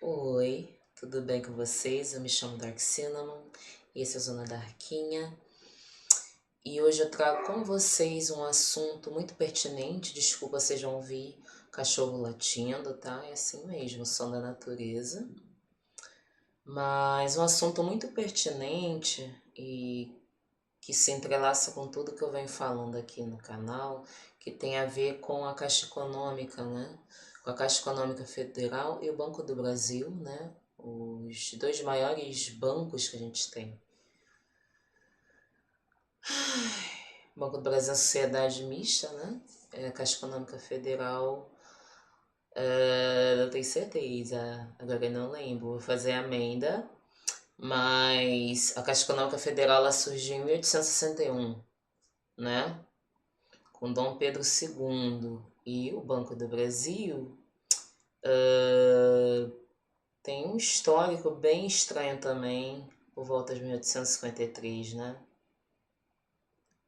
Oi, tudo bem com vocês? Eu me chamo Dark Cinnamon, esse é a Zona da Arquinha e hoje eu trago com vocês um assunto muito pertinente. Desculpa vocês vão ouvir cachorro latindo, tá? É assim mesmo, som da natureza. Mas um assunto muito pertinente e que se entrelaça com tudo que eu venho falando aqui no canal, que tem a ver com a Caixa Econômica, né? Com a Caixa Econômica Federal e o Banco do Brasil, né? Os dois maiores bancos que a gente tem. O Banco do Brasil é a sociedade mista, né? A Caixa Econômica Federal, eu tenho certeza, agora eu não lembro, vou fazer a emenda, mas a Caixa Econômica Federal ela surgiu em 1861, né? Com Dom Pedro II. E o Banco do Brasil tem um histórico bem estranho também, por volta de 1853, né?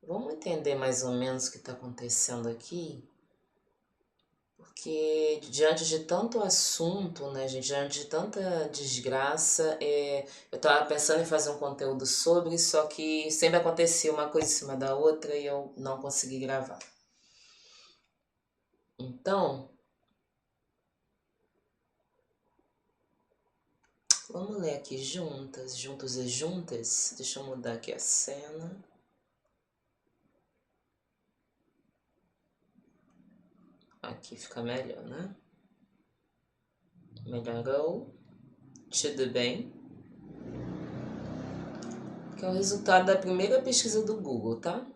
Vamos entender mais ou menos o que está acontecendo aqui, porque diante de tanto assunto, né, gente, diante de tanta desgraça, eu estava pensando em fazer um conteúdo sobre, só que sempre acontecia uma coisa em cima da outra e eu não consegui gravar. Então, vamos ler aqui juntas, juntos e juntas. Deixa eu mudar aqui a cena. Aqui fica melhor, né? Melhorou. Tudo bem. Que é o resultado da primeira pesquisa do Google, tá?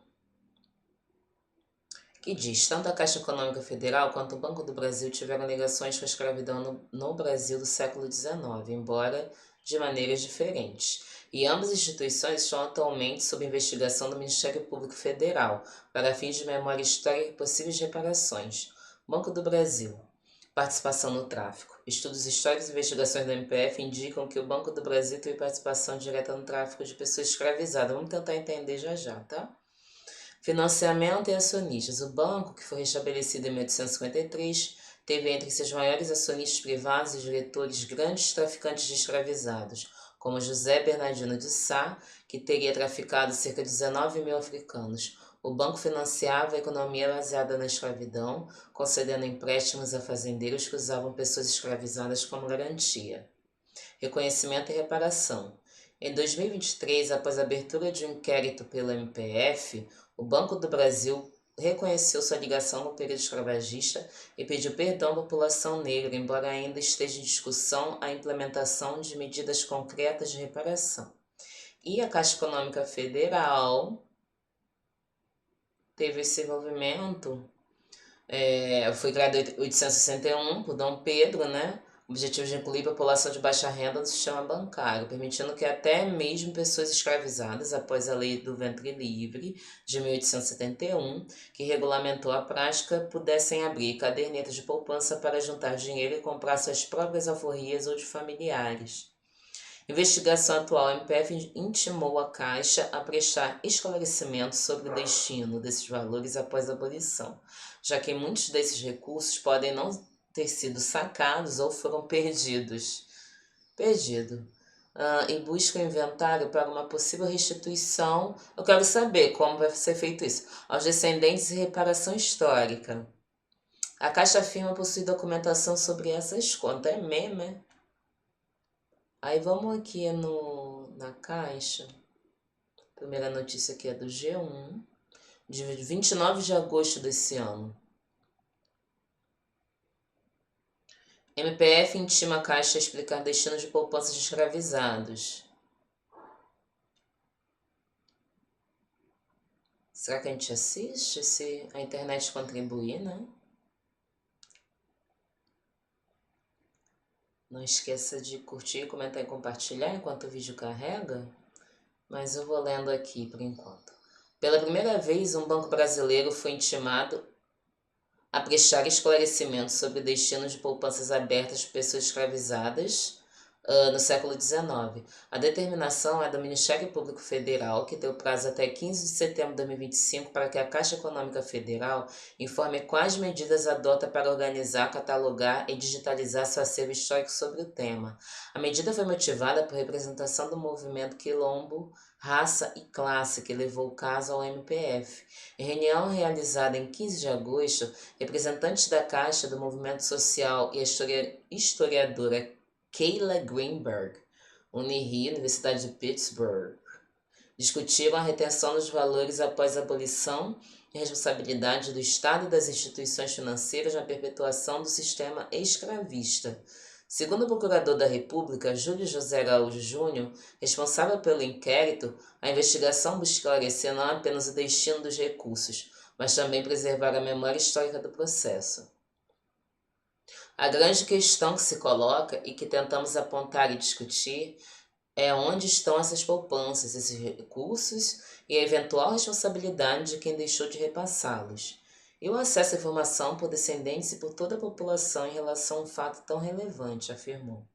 Que diz, tanto a Caixa Econômica Federal quanto o Banco do Brasil tiveram ligações com a escravidão no Brasil do século XIX, embora de maneiras diferentes. E ambas as instituições estão atualmente sob investigação do Ministério Público Federal, para fins de memória histórica e possíveis reparações. Banco do Brasil. Participação no tráfico. Estudos históricos e investigações da MPF indicam que o Banco do Brasil teve participação direta no tráfico de pessoas escravizadas. Vamos tentar entender já já, tá? Financiamento e acionistas. O banco, que foi restabelecido em 1853, teve entre seus maiores acionistas privados e diretores grandes traficantes de escravizados, como José Bernardino de Sá, que teria traficado cerca de 19 mil africanos. O banco financiava a economia baseada na escravidão, concedendo empréstimos a fazendeiros que usavam pessoas escravizadas como garantia. Reconhecimento e reparação. Em 2023, após a abertura de um inquérito pela MPF, o Banco do Brasil reconheceu sua ligação com o período escravagista e pediu perdão à população negra, embora ainda esteja em discussão a implementação de medidas concretas de reparação. E a Caixa Econômica Federal teve esse envolvimento, foi criada em 861 por Dom Pedro, né? O objetivo de incluir a população de baixa renda no sistema bancário, permitindo que até mesmo pessoas escravizadas, após a Lei do Ventre Livre de 1871, que regulamentou a prática, pudessem abrir cadernetas de poupança para juntar dinheiro e comprar suas próprias alforrias ou de familiares. Investigação atual, a MPF intimou a Caixa a prestar esclarecimentos sobre o destino desses valores após a abolição, já que muitos desses recursos podem não ter sido sacados ou foram perdidos. Perdido. E busca o inventário para uma possível restituição. Eu quero saber como vai ser feito isso. Aos descendentes e reparação histórica. A Caixa afirma possuir documentação sobre essas contas. É mesmo, é? Aí vamos aqui na Caixa. Primeira notícia aqui é do G1, de 29 de agosto desse ano. MPF intima a Caixa a explicar destino de poupanças de escravizados. Será que a gente assiste se a internet contribuir, né? Não esqueça de curtir, comentar e compartilhar enquanto o vídeo carrega. Mas eu vou lendo aqui por enquanto. Pela primeira vez, um banco brasileiro foi intimado a prestar esclarecimentos sobre o destino de poupanças abertas de pessoas escravizadas no século XIX. A determinação é do Ministério Público Federal, que deu prazo até 15 de setembro de 2025 para que a Caixa Econômica Federal informe quais medidas adota para organizar, catalogar e digitalizar seu acervo histórico sobre o tema. A medida foi motivada por representação do movimento Quilombo, Raça e Classe, que levou o caso ao MPF. Em reunião realizada em 15 de agosto, representantes da Caixa, do movimento social e a historiadora Kayla Greenberg, Unirio, Universidade de Pittsburgh, discutiram a retenção dos valores após a abolição e responsabilidade do Estado e das instituições financeiras na perpetuação do sistema escravista. Segundo o procurador da República, Júlio José Araújo Júnior, responsável pelo inquérito, a investigação busca esclarecer não apenas o destino dos recursos, mas também preservar a memória histórica do processo. A grande questão que se coloca e que tentamos apontar e discutir é onde estão essas poupanças, esses recursos e a eventual responsabilidade de quem deixou de repassá-los. E o acesso à informação por descendentes e por toda a população em relação a um fato tão relevante, afirmou.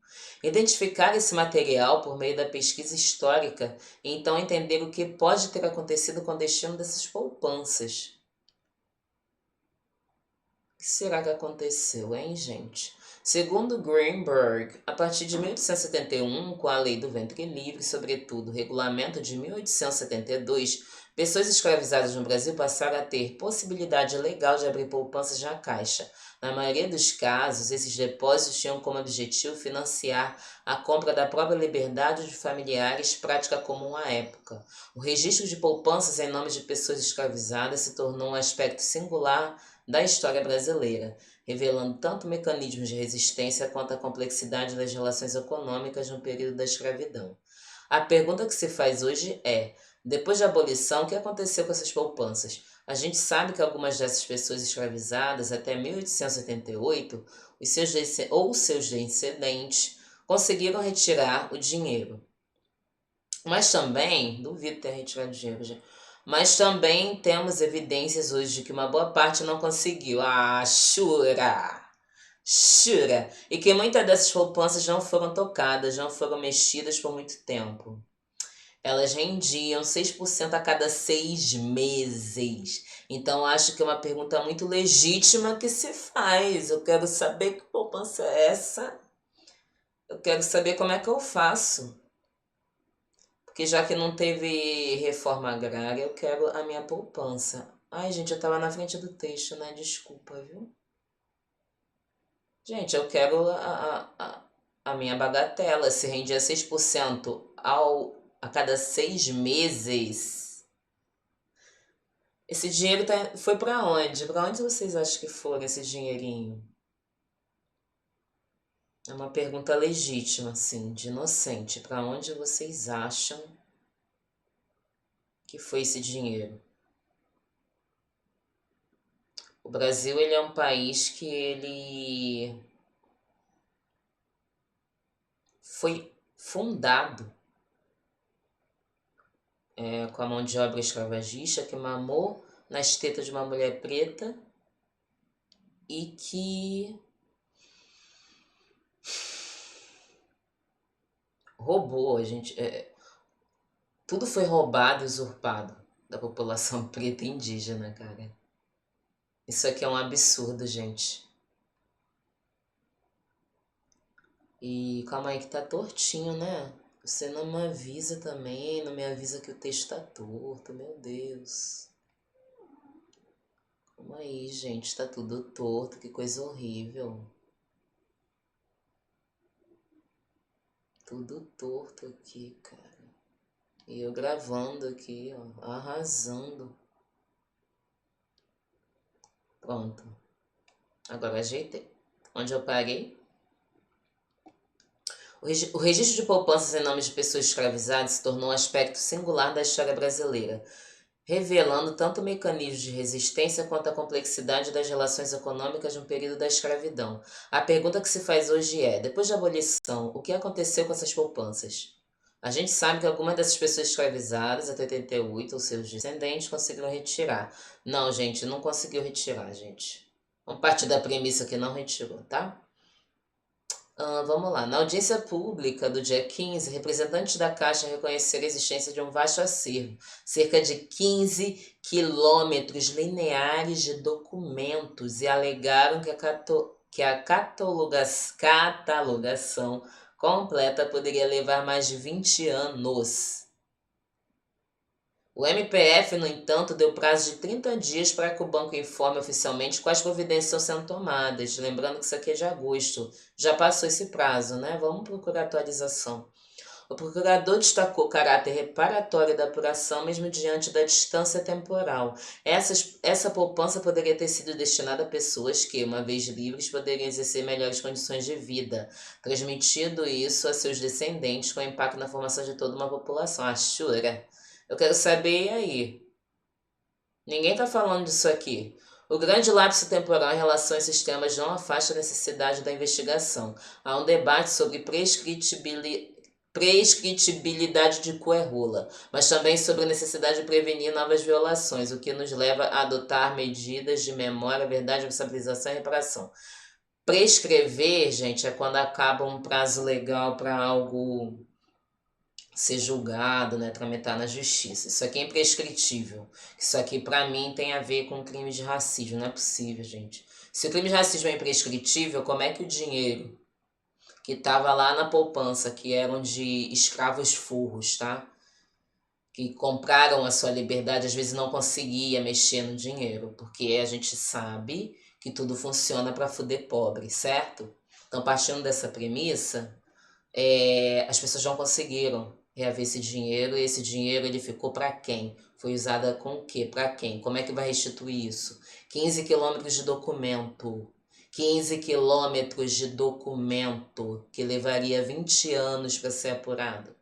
Identificar esse material por meio da pesquisa histórica e então entender o que pode ter acontecido com o destino dessas poupanças. O que será que aconteceu, hein, gente? Segundo Greenberg, a partir de 1871, com a Lei do Ventre Livre, sobretudo o Regulamento de 1872, pessoas escravizadas no Brasil passaram a ter possibilidade legal de abrir poupanças na Caixa. Na maioria dos casos, esses depósitos tinham como objetivo financiar a compra da própria liberdade de familiares, prática comum à época. O registro de poupanças em nome de pessoas escravizadas se tornou um aspecto singular da história brasileira, revelando tanto mecanismos de resistência quanto a complexidade das relações econômicas no período da escravidão. A pergunta que se faz hoje é: depois da abolição, o que aconteceu com essas poupanças? A gente sabe que algumas dessas pessoas escravizadas, até 1878, seus descendentes, conseguiram retirar o dinheiro. Mas também, duvido ter retirado dinheiro, gente. Mas também temos evidências hoje de que uma boa parte não conseguiu. Ah, jura! Jura! E que muitas dessas poupanças não foram tocadas, não foram mexidas por muito tempo. Elas rendiam 6% a cada 6 meses. Então, acho que é uma pergunta muito legítima que se faz. Eu quero saber que poupança é essa. Eu quero saber como é que eu faço. Porque já que não teve reforma agrária, eu quero a minha poupança. Ai, gente, eu tava na frente do texto, né? Desculpa, viu? Gente, eu quero a minha bagatela. Se rendia 6% a cada 6 meses. Esse dinheiro foi pra onde? Pra onde vocês acham que foi esse dinheirinho? É uma pergunta legítima, assim, de inocente. Pra onde vocês acham que foi esse dinheiro? O Brasil, ele é um país que ele foi fundado com a mão de obra escravagista que mamou nas tetas de uma mulher preta e que roubou a gente. Tudo foi roubado e usurpado da população preta e indígena, cara. Isso aqui é um absurdo, gente. E calma aí que tá tortinho, né? Você não me avisa também, não me avisa que o texto tá torto, meu Deus. Calma aí, gente, tá tudo torto, que coisa horrível. Tudo torto aqui, cara. E eu gravando aqui, ó, arrasando. Pronto. Agora ajeitei. Onde eu parei? O registro de poupanças em nome de pessoas escravizadas se tornou um aspecto singular da história brasileira, revelando tanto o mecanismo de resistência quanto a complexidade das relações econômicas no período da escravidão. A pergunta que se faz hoje é: depois da abolição, o que aconteceu com essas poupanças? A gente sabe que algumas dessas pessoas escravizadas, até 88, ou seus descendentes, conseguiram retirar. Não, gente, não conseguiu retirar, gente. Vamos partir da premissa que não retirou, tá? Vamos lá. Na audiência pública do dia 15, representantes da Caixa reconheceram a existência de um vasto acervo, cerca de 15 quilômetros lineares de documentos, e alegaram que a catalogação completa poderia levar mais de 20 anos. O MPF, no entanto, deu prazo de 30 dias para que o banco informe oficialmente quais providências estão sendo tomadas. Lembrando que isso aqui é de agosto. Já passou esse prazo, né? Vamos procurar atualização. O procurador destacou o caráter reparatório da apuração, mesmo diante da distância temporal. Essa poupança poderia ter sido destinada a pessoas que, uma vez livres, poderiam exercer melhores condições de vida, transmitindo isso a seus descendentes com impacto na formação de toda uma população. Achura. Eu quero saber e aí. Ninguém está falando disso aqui. O grande lapso temporal em relação a esses temas não afasta a necessidade da investigação. Há um debate sobre prescritibilidade de coerrola, mas também sobre a necessidade de prevenir novas violações, o que nos leva a adotar medidas de memória, verdade, responsabilização e reparação. Prescrever, gente, é quando acaba um prazo legal para algo ser julgado, né, tramitar na justiça. Isso aqui é imprescritível. Isso aqui, para mim, tem a ver com crime de racismo. Não é possível, gente. Se o crime de racismo é imprescritível, como é que o dinheiro que estava lá na poupança, que eram de escravos furros, tá? Que compraram a sua liberdade, às vezes não conseguia mexer no dinheiro, porque a gente sabe que tudo funciona para foder pobre, certo? Então, partindo dessa premissa, as pessoas não conseguiram reaver esse dinheiro, e esse dinheiro ele ficou para quem? Foi usada com o quê? Para quem? Como é que vai restituir isso? 15 quilômetros de documento. 15 quilômetros de documento que levaria 20 anos para ser apurado.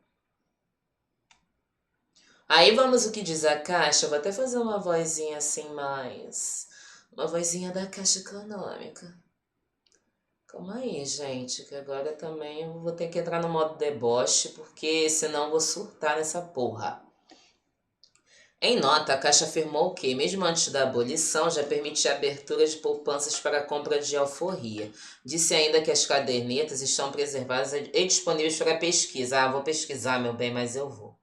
Aí vamos o que diz a Caixa. Vou até fazer uma vozinha assim mais... Uma vozinha da Caixa Econômica. Calma aí, gente, que agora também eu vou ter que entrar no modo deboche, porque senão eu vou surtar nessa porra. Em nota, a Caixa afirmou que, mesmo antes da abolição, já permitia a abertura de poupanças para a compra de alforria. Disse ainda que as cadernetas estão preservadas e disponíveis para pesquisa. Ah, vou pesquisar, meu bem, mas eu vou.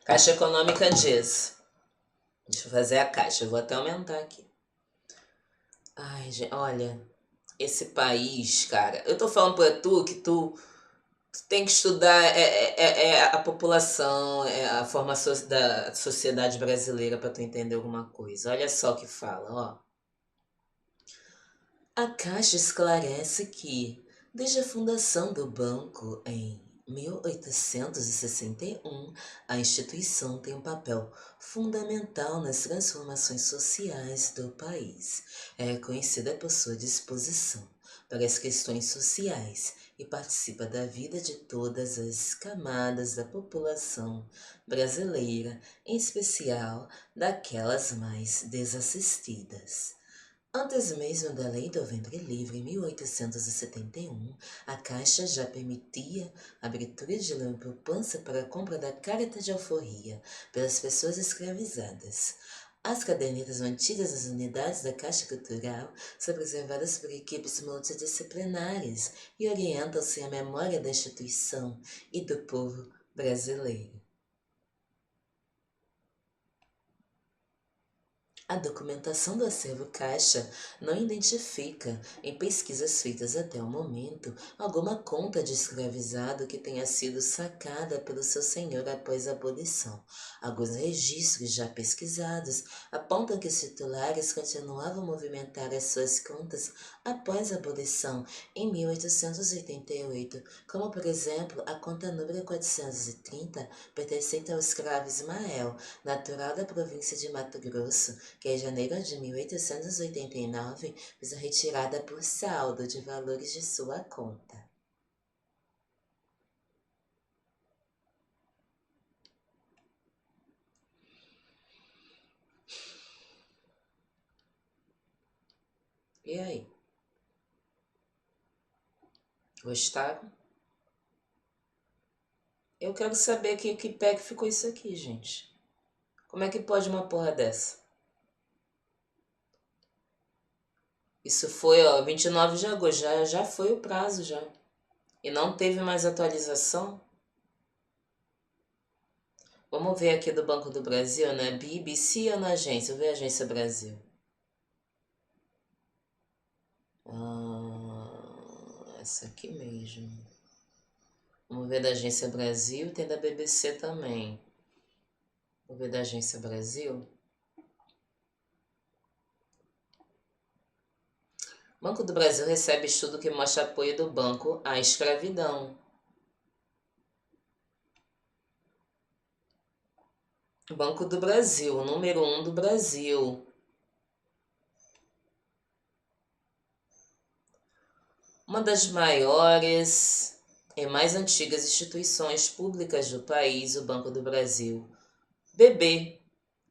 Caixa Econômica diz. Deixa eu fazer a caixa, eu vou até aumentar aqui. Ai, gente, olha, esse país, cara. Eu tô falando pra tu que tu tem que estudar a população, a formação da sociedade brasileira para tu entender alguma coisa. Olha só o que fala, ó. A Caixa esclarece que, desde a fundação do banco em 1861, a instituição tem um papel fundamental nas transformações sociais do país. É reconhecida por sua disposição para as questões sociais e participa da vida de todas as camadas da população brasileira, em especial daquelas mais desassistidas. Antes mesmo da Lei do Ventre Livre, em 1871, a Caixa já permitia a abertura de uma poupança para a compra da carta de alforria pelas pessoas escravizadas. As cadernetas mantidas nas unidades da Caixa Cultural são preservadas por equipes multidisciplinares e orientam-se à memória da instituição e do povo brasileiro. A documentação do acervo Caixa não identifica, em pesquisas feitas até o momento, alguma conta de escravizado que tenha sido sacada pelo seu senhor após a abolição. Alguns registros já pesquisados apontam que os titulares continuavam a movimentar as suas contas após a abolição, em 1888, como, por exemplo, a conta número 430, pertencente ao escravo Ismael, natural da província de Mato Grosso, que em janeiro de 1889 fez a retirada por saldo de valores de sua conta. E aí? Gostaram? Eu quero saber que pé que ficou isso aqui, gente. Como é que pode uma porra dessa? Isso foi, ó, 29 de agosto, já foi o prazo já. E não teve mais atualização. Vamos ver aqui do Banco do Brasil, né? BBC ou na agência? Vou ver a Agência Brasil. Essa aqui mesmo. Vamos ver da Agência Brasil, tem da BBC também. Vou ver da Agência Brasil. Banco do Brasil recebe estudo que mostra apoio do banco à escravidão. Banco do Brasil, número 1 do Brasil. Uma das maiores e mais antigas instituições públicas do país, o Banco do Brasil, BB,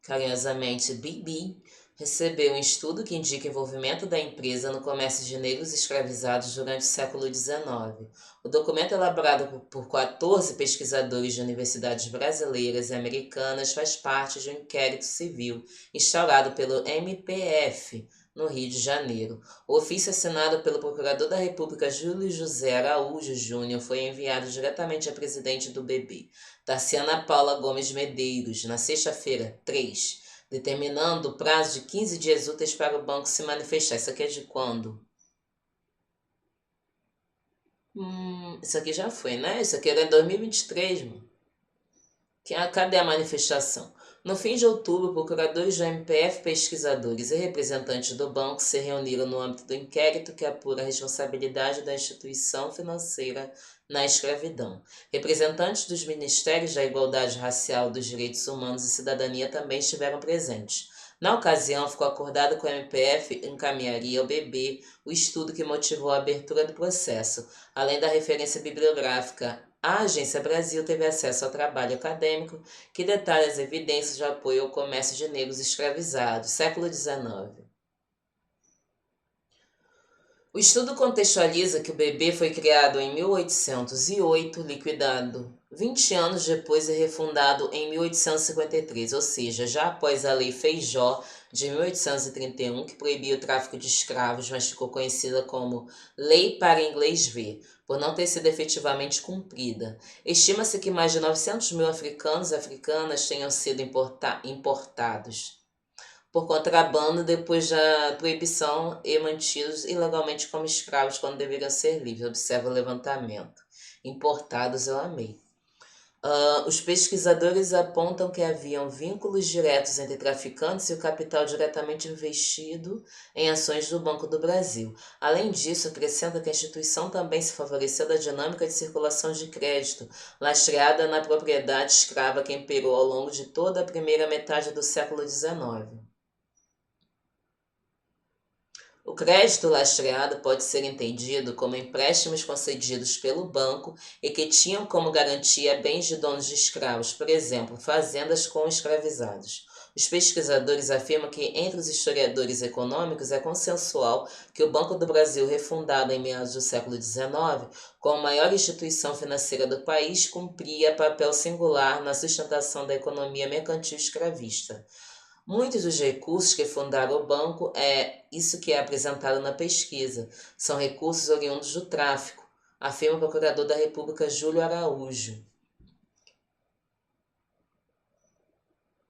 carinhosamente BB, recebeu um estudo que indica envolvimento da empresa no comércio de negros escravizados durante o século XIX. O documento, elaborado por 14 pesquisadores de universidades brasileiras e americanas, faz parte de um inquérito civil instaurado pelo MPF, no Rio de Janeiro. O ofício assinado pelo Procurador da República Júlio José Araújo Júnior foi enviado diretamente à presidente do BB, Tarciana Paula Gomes Medeiros, na sexta-feira, 3, determinando o prazo de 15 dias úteis para o banco se manifestar. Isso aqui é de quando? Isso aqui já foi, né? Isso aqui era em 2023, mano. Cadê a manifestação? No fim de outubro, procuradores do MPF, pesquisadores e representantes do banco se reuniram no âmbito do inquérito que apura a responsabilidade da instituição financeira na escravidão. Representantes dos Ministérios da Igualdade Racial, dos Direitos Humanos e Cidadania também estiveram presentes. Na ocasião, ficou acordado que o MPF encaminharia ao BB o estudo que motivou a abertura do processo, além da referência bibliográfica. A Agência Brasil teve acesso ao trabalho acadêmico que detalha as evidências de apoio ao comércio de negros escravizados, século XIX. O estudo contextualiza que o BB foi criado em 1808, liquidado 20 anos depois e refundado em 1853, ou seja, já após a Lei Feijó de 1831, que proibia o tráfico de escravos, mas ficou conhecida como Lei para Inglês Ver, por não ter sido efetivamente cumprida. Estima-se que mais de 900 mil africanos e africanas tenham sido importados por contrabando depois da proibição e mantidos ilegalmente como escravos quando deveriam ser livres. Observa o levantamento. Importados, eu amei. Os pesquisadores apontam que haviam vínculos diretos entre traficantes e o capital diretamente investido em ações do Banco do Brasil. Além disso, acrescenta que a instituição também se favoreceu da dinâmica de circulação de crédito, lastreada na propriedade escrava que imperou ao longo de toda a primeira metade do século XIX. O crédito lastreado pode ser entendido como empréstimos concedidos pelo banco e que tinham como garantia bens de donos de escravos, por exemplo, fazendas com escravizados. Os pesquisadores afirmam que, entre os historiadores econômicos, é consensual que o Banco do Brasil, refundado em meados do século XIX, como a maior instituição financeira do país, cumpria papel singular na sustentação da economia mercantil escravista. Muitos dos recursos que fundaram o banco isso que é apresentado na pesquisa. São recursos oriundos do tráfico, afirma o procurador da República Júlio Araújo.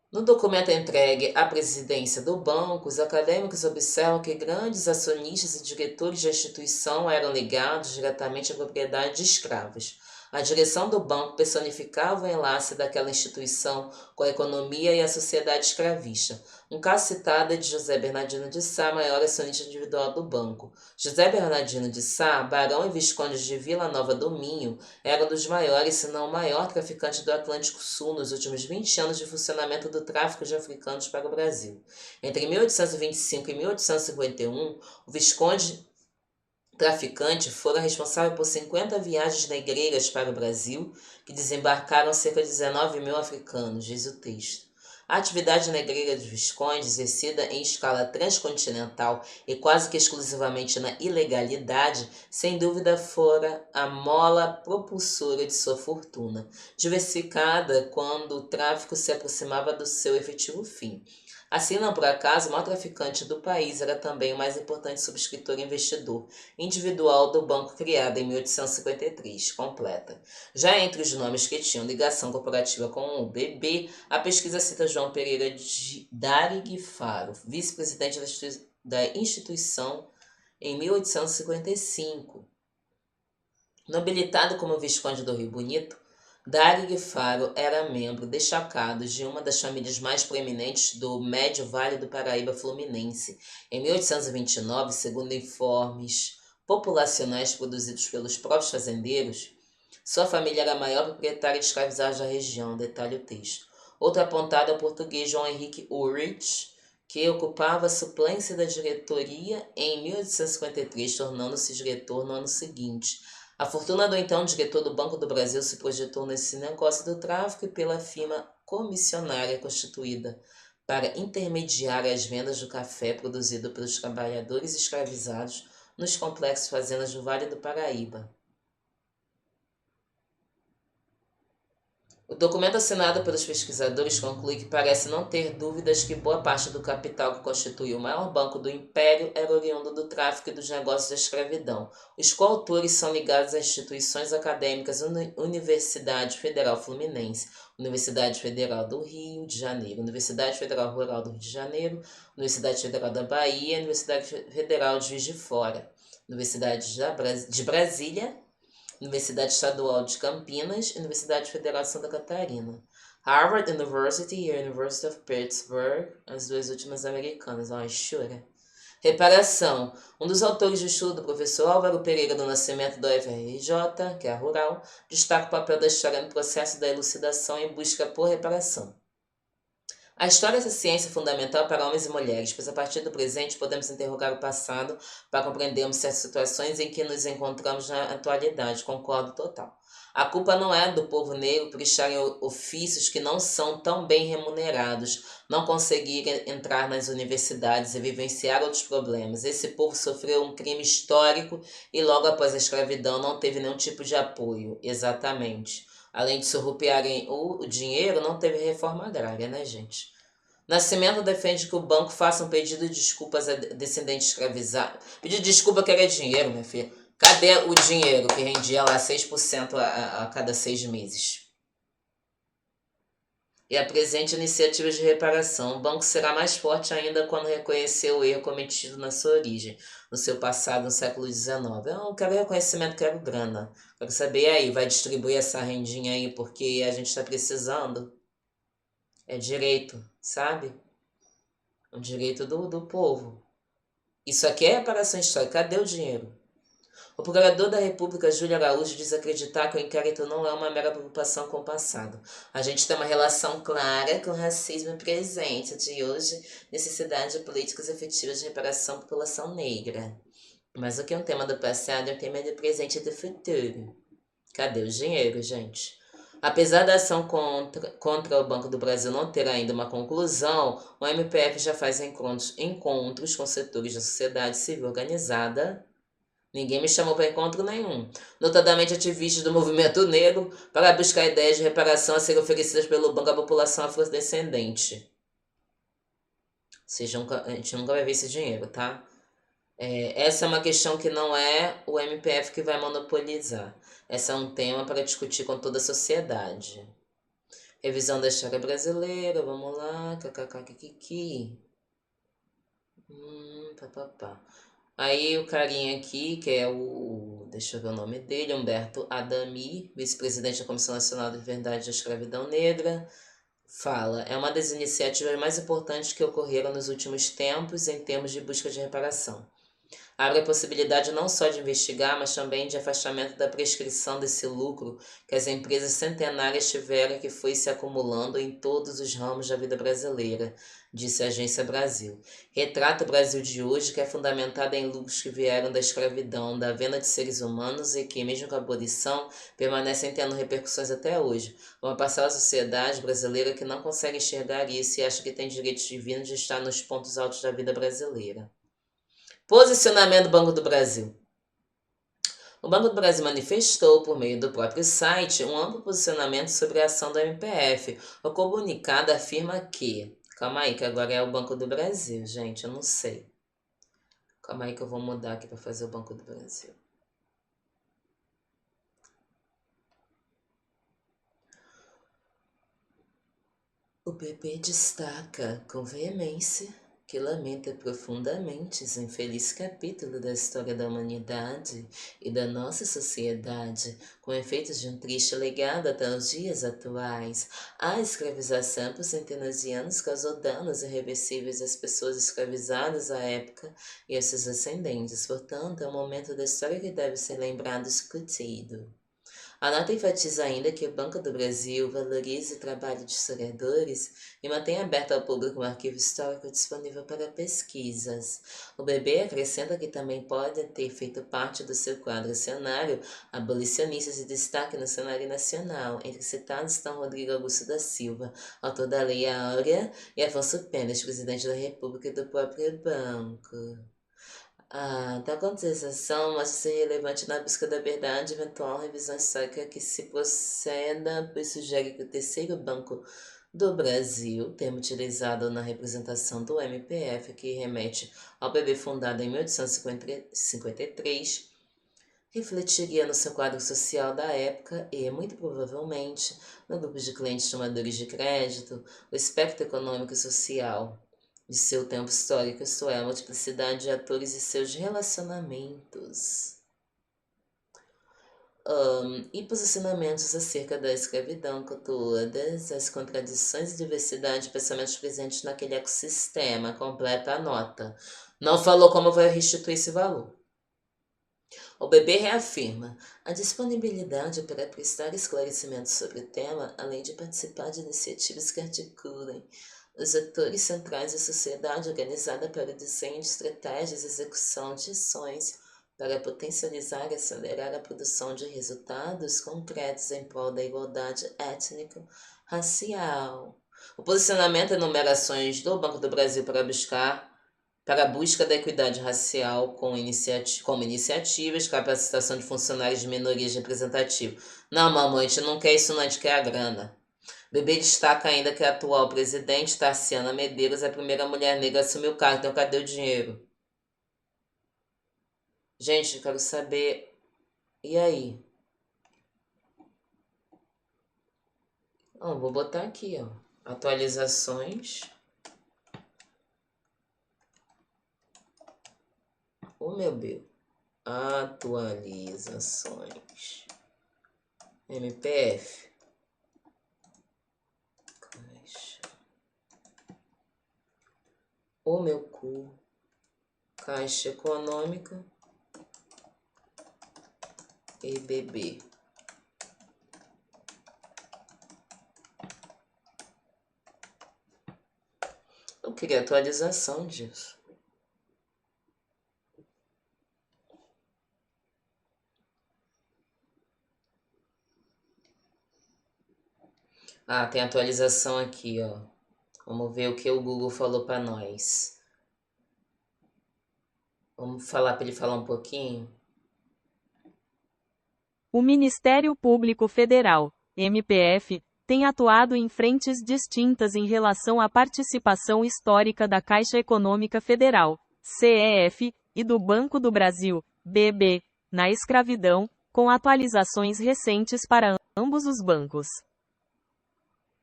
No documento entregue à presidência do banco, os acadêmicos observam que grandes acionistas e diretores da instituição eram ligados diretamente à propriedade de escravos. A direção do banco personificava o enlace daquela instituição com a economia e a sociedade escravista. Um caso citado é de José Bernardino de Sá, maior acionista individual do banco. José Bernardino de Sá, barão e visconde de Vila Nova do Minho, era um dos maiores, se não o maior traficante do Atlântico Sul nos últimos 20 anos de funcionamento do tráfico de africanos para o Brasil. Entre 1825 e 1851, o visconde traficante fora responsável por 50 viagens negreiras para o Brasil, que desembarcaram cerca de 19 mil africanos, diz o texto. A atividade negreira dos viscondes, exercida em escala transcontinental e quase que exclusivamente na ilegalidade, sem dúvida fora a mola propulsora de sua fortuna, diversificada quando o tráfico se aproximava do seu efetivo fim. Assim, não por acaso, o maior traficante do país era também o mais importante subscritor e investidor individual do banco criado em 1853, completa. Já entre os nomes que tinham ligação corporativa com o BB, a pesquisa cita João Pereira de Darig Faro, vice-presidente da instituição em 1855. Nobilitado como Visconde do Rio Bonito, Darig Faro era membro destacado de uma das famílias mais proeminentes do Médio Vale do Paraíba Fluminense. Em 1829, segundo informes populacionais produzidos pelos próprios fazendeiros, sua família era a maior proprietária de escravizados da região, detalhe o texto. Outro apontado é o português João Henrique Ulrich, que ocupava a suplência da diretoria em 1853, tornando-se diretor no ano seguinte. A fortuna do então diretor do Banco do Brasil se projetou nesse negócio do tráfico e pela firma comissionária constituída para intermediar as vendas do café produzido pelos trabalhadores escravizados nos complexos fazendas do Vale do Paraíba. O documento assinado pelos pesquisadores conclui que parece não ter dúvidas que boa parte do capital que constitui o maior banco do Império era oriundo do tráfico e dos negócios da escravidão. Os coautores são ligados às instituições acadêmicas Universidade Federal Fluminense, Universidade Federal do Rio de Janeiro, Universidade Federal Rural do Rio de Janeiro, Universidade Federal da Bahia, Universidade Federal de Juiz de Fora, Universidade de Brasília, Universidade Estadual de Campinas e Universidade Federal de Santa Catarina. Harvard University e a University of Pittsburgh, as duas últimas americanas. Ai, chora. Reparação. Um dos autores do estudo, do professor Álvaro Pereira do Nascimento da UFRJ, que é a Rural, destaca o papel da história no processo da elucidação e busca por reparação. A história é ciência fundamental para homens e mulheres, pois a partir do presente podemos interrogar o passado para compreendermos certas situações em que nos encontramos na atualidade. Concordo total. A culpa não é do povo negro por estar em ofícios que não são tão bem remunerados, não conseguir entrar nas universidades e vivenciar outros problemas. Esse povo sofreu um crime histórico e logo após a escravidão não teve nenhum tipo de apoio. Exatamente. Além de surrupiarem o dinheiro, não teve reforma agrária, né, gente? Nascimento defende que o banco faça um pedido de desculpas a descendentes escravizados. Pedir desculpa que era dinheiro, minha filha. Cadê o dinheiro que rendia lá 6% a cada 6 meses? E apresente iniciativas de reparação. O banco será mais forte ainda quando reconhecer o erro cometido na sua origem, no seu passado, no século XIX. Eu não quero reconhecimento, quero grana. Quero saber aí, vai distribuir essa rendinha aí porque a gente está precisando? É direito, sabe? É um direito do povo. Isso aqui é reparação histórica. Cadê o dinheiro? O procurador da República, Júlio Araújo, diz acreditar que o inquérito não é uma mera preocupação com o passado. A gente tem uma relação clara com o racismo presente de hoje, necessidade de políticas efetivas de reparação à população negra. Mas o que é um tema do passado é um tema do presente e do futuro. Cadê o dinheiro, gente? Apesar da ação contra o Banco do Brasil não ter ainda uma conclusão, o MPF já faz encontros com setores da sociedade civil organizada. Ninguém me chamou para encontro nenhum, notadamente ativistas do movimento negro, para buscar ideias de reparação a serem oferecidas pelo banco à população afrodescendente. A gente nunca vai ver esse dinheiro, tá? Essa é uma questão que não é o MPF que vai monopolizar. Esse é um tema para discutir com toda a sociedade. Revisão da história brasileira, vamos lá, kkkk. Papapá. Aí o carinha aqui, que é deixa eu ver o nome dele, Humberto Adami, vice-presidente da Comissão Nacional de Verdade da Escravidão Negra, fala, é uma das iniciativas mais importantes que ocorreram nos últimos tempos em termos de busca de reparação. Abre a possibilidade não só de investigar, mas também de afastamento da prescrição desse lucro que as empresas centenárias tiveram e que foi se acumulando em todos os ramos da vida brasileira, disse a Agência Brasil. Retrata o Brasil de hoje, que é fundamentado em lucros que vieram da escravidão, da venda de seres humanos e que, mesmo com a abolição, permanecem tendo repercussões até hoje. Uma parcela da sociedade brasileira que não consegue enxergar isso e acha que tem direitos divinos de estar nos pontos altos da vida brasileira. Posicionamento do Banco do Brasil. O Banco do Brasil manifestou, por meio do próprio site, um amplo posicionamento sobre a ação do MPF. O comunicado afirma que, Calma aí, que agora é o Banco do Brasil, gente. Eu não sei. Calma aí que eu vou mudar aqui para fazer o Banco do Brasil. O bebê destaca com veemência que lamenta profundamente esse infeliz capítulo da história da humanidade e da nossa sociedade, com efeitos de um triste legado até os dias atuais. A escravização por centenas de anos causou danos irreversíveis às pessoas escravizadas à época e aos seus ascendentes. Portanto, é um momento da história que deve ser lembrado e discutido. A nota enfatiza ainda que o Banco do Brasil valoriza o trabalho de historiadores e mantém aberto ao público um arquivo histórico disponível para pesquisas. O BB acrescenta que também pode ter feito parte do seu quadro cenário abolicionistas de destaque no cenário nacional. Entre citados estão Rodrigo Augusto da Silva, autor da Lei Áurea, e Afonso Pena, presidente da República e do próprio banco. Da contestação mostra ser relevante na busca da verdade, eventual revisão histórica que se proceda, pois sugere que o terceiro Banco do Brasil, termo utilizado na representação do MPF, que remete ao BB fundado em 1853, refletiria no seu quadro social da época e, muito provavelmente, no grupo de clientes tomadores de crédito, o espectro econômico e social de seu tempo histórico, isto é, a multiplicidade de atores e seus relacionamentos. E posicionamentos acerca da escravidão, com todas as contradições e diversidade de pensamentos presentes naquele ecossistema. Completa a nota. Não falou como vai restituir esse valor. O BB reafirma a disponibilidade para prestar esclarecimentos sobre o tema, além de participar de iniciativas que articulem os atores centrais da sociedade organizada para o desenho de estratégias e execução de ações para potencializar e acelerar a produção de resultados concretos em prol da igualdade étnico-racial. O posicionamento enumera ações do Banco do Brasil para a busca da equidade racial como iniciativas, capacitação de funcionários de minorias representativas. Não, mamãe, a gente não quer isso não, a gente quer a grana. BB destaca ainda que a atual presidente, Tarciana Medeiros, é a primeira mulher negra a assumir o cargo. Então, cadê o dinheiro? Gente, eu quero saber... E aí? Vou botar aqui, ó. Atualizações. Meu Deus. Atualizações. MPF. Meu cu. Caixa Econômica e BB. Eu queria atualização disso. Tem atualização aqui, ó. Vamos ver o que o Google falou para nós. Vamos falar para ele falar um pouquinho. O Ministério Público Federal, MPF, tem atuado em frentes distintas em relação à participação histórica da Caixa Econômica Federal, CEF, e do Banco do Brasil, BB, na escravidão, com atualizações recentes para ambos os bancos.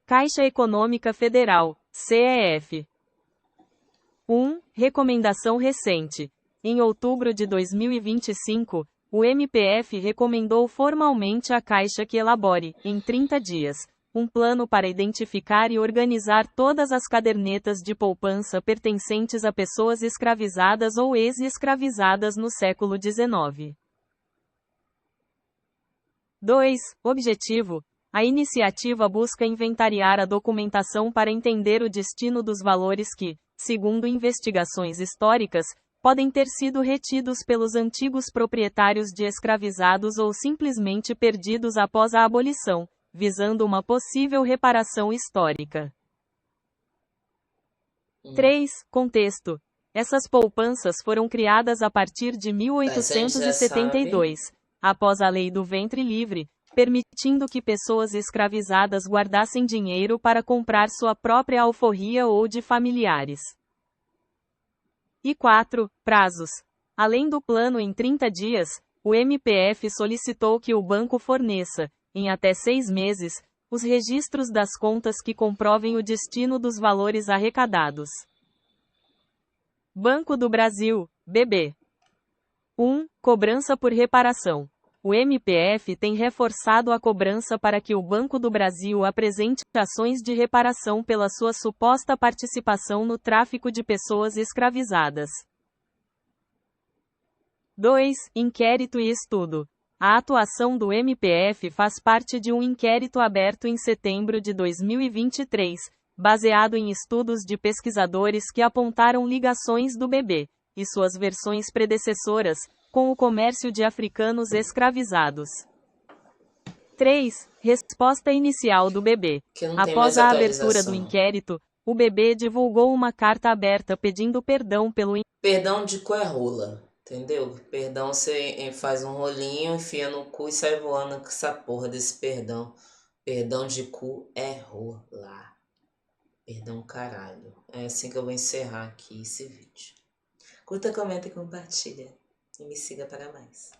Caixa Econômica Federal, CEF. 1. Recomendação recente. Em outubro de 2025, o MPF recomendou formalmente à Caixa que elabore, em 30 dias, um plano para identificar e organizar todas as cadernetas de poupança pertencentes a pessoas escravizadas ou ex-escravizadas no século XIX. 2. Objetivo. A iniciativa busca inventariar a documentação para entender o destino dos valores que, segundo investigações históricas, podem ter sido retidos pelos antigos proprietários de escravizados ou simplesmente perdidos após a abolição, visando uma possível reparação histórica. 3. Contexto. Essas poupanças foram criadas a partir de 1872, após a Lei do Ventre Livre, permitindo que pessoas escravizadas guardassem dinheiro para comprar sua própria alforria ou de familiares. E 4. Prazos. Além do plano em 30 dias, o MPF solicitou que o banco forneça, em até 6 meses, os registros das contas que comprovem o destino dos valores arrecadados. Banco do Brasil, BB. 1. Cobrança por reparação. O MPF tem reforçado a cobrança para que o Banco do Brasil apresente ações de reparação pela sua suposta participação no tráfico de pessoas escravizadas. 2. Inquérito e estudo. A atuação do MPF faz parte de um inquérito aberto em setembro de 2023, baseado em estudos de pesquisadores que apontaram ligações do BB e suas versões predecessoras com o comércio de africanos escravizados. 3. Resposta inicial do BB. Que não tem Após mais a abertura do atualização. inquérito, o BB divulgou uma carta aberta pedindo perdão pelo Perdão de cu é rola, entendeu? Perdão, você faz um rolinho, enfia no cu e sai voando com essa porra desse perdão. Perdão de cu é rola. Perdão, caralho. É assim que eu vou encerrar aqui esse vídeo. Curta, comenta e compartilha. E me siga para mais.